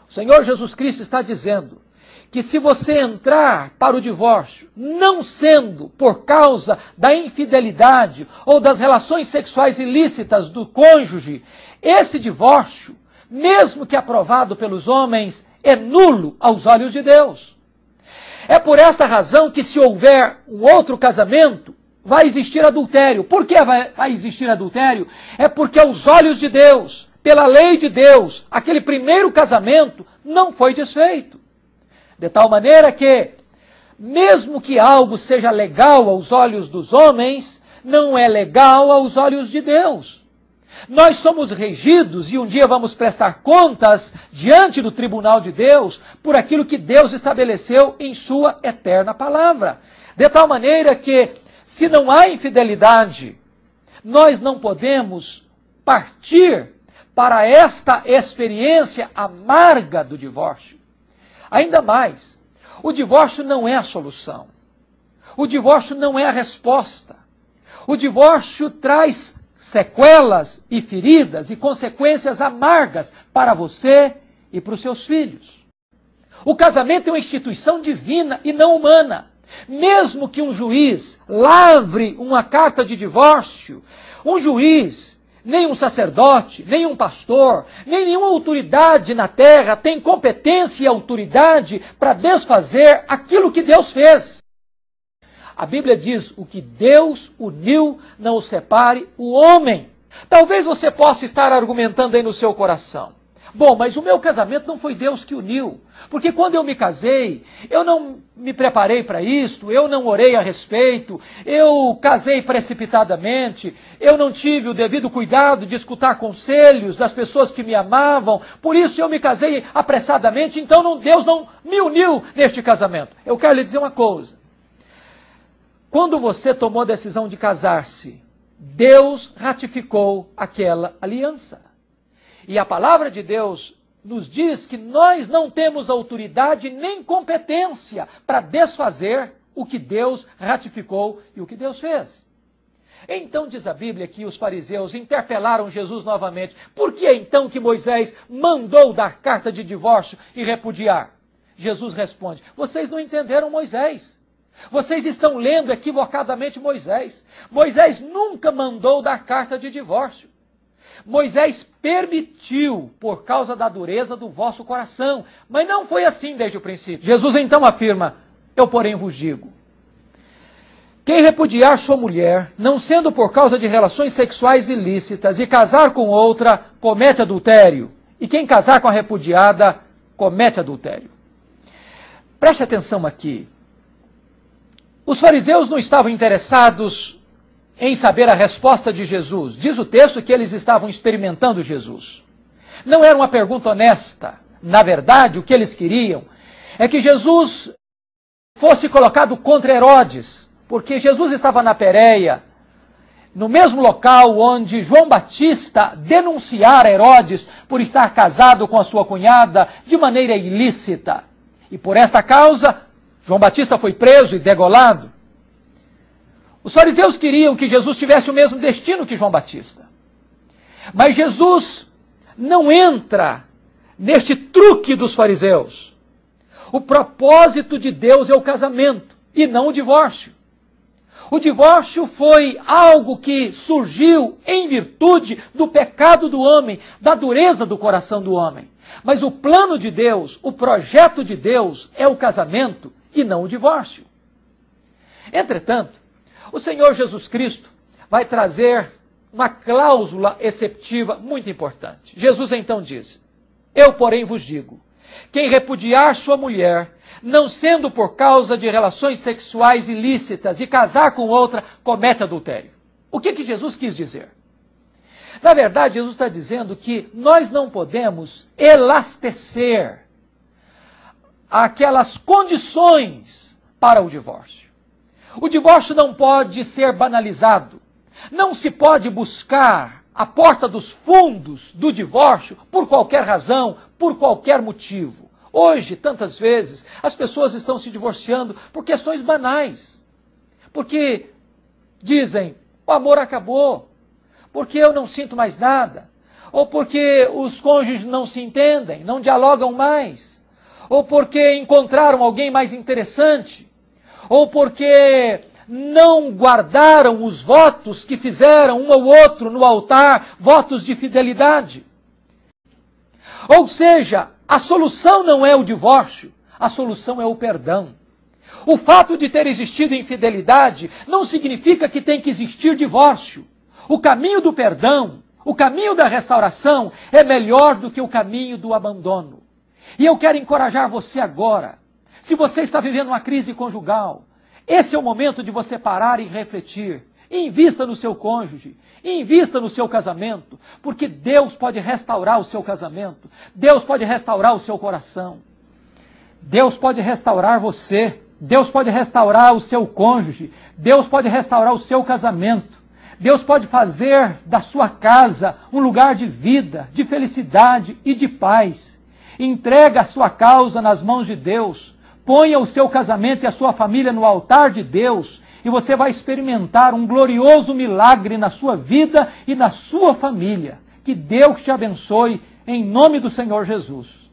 O Senhor Jesus Cristo está dizendo que se você entrar para o divórcio, não sendo por causa da infidelidade ou das relações sexuais ilícitas do cônjuge, esse divórcio, mesmo que aprovado pelos homens, é nulo aos olhos de Deus. É por esta razão que, se houver um outro casamento, vai existir adultério. Por que vai existir adultério? É porque aos olhos de Deus, pela lei de Deus, aquele primeiro casamento não foi desfeito. De tal maneira que, mesmo que algo seja legal aos olhos dos homens, não é legal aos olhos de Deus. Nós somos regidos e um dia vamos prestar contas diante do tribunal de Deus por aquilo que Deus estabeleceu em sua eterna palavra. De tal maneira que, se não há infidelidade, nós não podemos partir para esta experiência amarga do divórcio. Ainda mais, o divórcio não é a solução. O divórcio não é a resposta. O divórcio traz sequelas e feridas e consequências amargas para você e para os seus filhos. O casamento é uma instituição divina e não humana. Mesmo que um juiz lavre uma carta de divórcio, um juiz, nem um sacerdote, nem um pastor, nem nenhuma autoridade na terra tem competência e autoridade para desfazer aquilo que Deus fez. A Bíblia diz, o que Deus uniu, não o separe o homem. Talvez você possa estar argumentando aí no seu coração. Bom, mas o meu casamento não foi Deus que uniu. Porque quando eu me casei, eu não me preparei para isto, eu não orei a respeito, eu casei precipitadamente, eu não tive o devido cuidado de escutar conselhos das pessoas que me amavam, por isso eu me casei apressadamente, então Deus não me uniu neste casamento. Eu quero lhe dizer uma coisa. Quando você tomou a decisão de casar-se, Deus ratificou aquela aliança. E a palavra de Deus nos diz que nós não temos autoridade nem competência para desfazer o que Deus ratificou e o que Deus fez. Então diz a Bíblia que os fariseus interpelaram Jesus novamente. Por que então que Moisés mandou dar carta de divórcio e repudiar? Jesus responde, vocês não entenderam Moisés. Vocês estão lendo equivocadamente Moisés. Moisés nunca mandou dar carta de divórcio. Moisés permitiu por causa da dureza do vosso coração. Mas não foi assim desde o princípio. Jesus então afirma, eu porém vos digo, quem repudiar sua mulher, não sendo por causa de relações sexuais ilícitas, e casar com outra, comete adultério. E quem casar com a repudiada, comete adultério. Preste atenção aqui. Os fariseus não estavam interessados em saber a resposta de Jesus. Diz o texto que eles estavam experimentando Jesus. Não era uma pergunta honesta. Na verdade, o que eles queriam é que Jesus fosse colocado contra Herodes, porque Jesus estava na Pérea, no mesmo local onde João Batista denunciara Herodes por estar casado com a sua cunhada de maneira ilícita. E por esta causa, João Batista foi preso e degolado. Os fariseus queriam que Jesus tivesse o mesmo destino que João Batista. Mas Jesus não entra neste truque dos fariseus. O propósito de Deus é o casamento e não o divórcio. O divórcio foi algo que surgiu em virtude do pecado do homem, da dureza do coração do homem. Mas o plano de Deus, o projeto de Deus é o casamento e não o divórcio. Entretanto, o Senhor Jesus Cristo vai trazer uma cláusula exceptiva muito importante. Jesus então diz, eu porém vos digo, quem repudiar sua mulher, não sendo por causa de relações sexuais ilícitas e casar com outra, comete adultério. O que Jesus quis dizer? Na verdade, Jesus está dizendo que nós não podemos elastecer aquelas condições para o divórcio. O divórcio não pode ser banalizado. Não se pode buscar a porta dos fundos do divórcio por qualquer razão, por qualquer motivo. Hoje, tantas vezes, as pessoas estão se divorciando por questões banais. Porque dizem, o amor acabou, porque eu não sinto mais nada. ou porque os cônjuges não se entendem, não dialogam mais, ou porque encontraram alguém mais interessante, ou porque não guardaram os votos que fizeram um ao outro no altar, votos de fidelidade. Ou seja, a solução não é o divórcio, a solução é o perdão. O fato de ter existido infidelidade não significa que tem que existir divórcio. O caminho do perdão, o caminho da restauração é melhor do que o caminho do abandono. E eu quero encorajar você agora. Se você está vivendo uma crise conjugal, esse é o momento de você parar e refletir. Invista no seu cônjuge, invista no seu casamento, porque Deus pode restaurar o seu casamento, Deus pode restaurar o seu coração, Deus pode restaurar você, Deus pode restaurar o seu cônjuge, Deus pode restaurar o seu casamento, Deus pode fazer da sua casa um lugar de vida, de felicidade e de paz. Entrega a sua causa nas mãos de Deus, ponha o seu casamento e a sua família no altar de Deus, e você vai experimentar um glorioso milagre na sua vida e na sua família. Que Deus te abençoe, em nome do Senhor Jesus.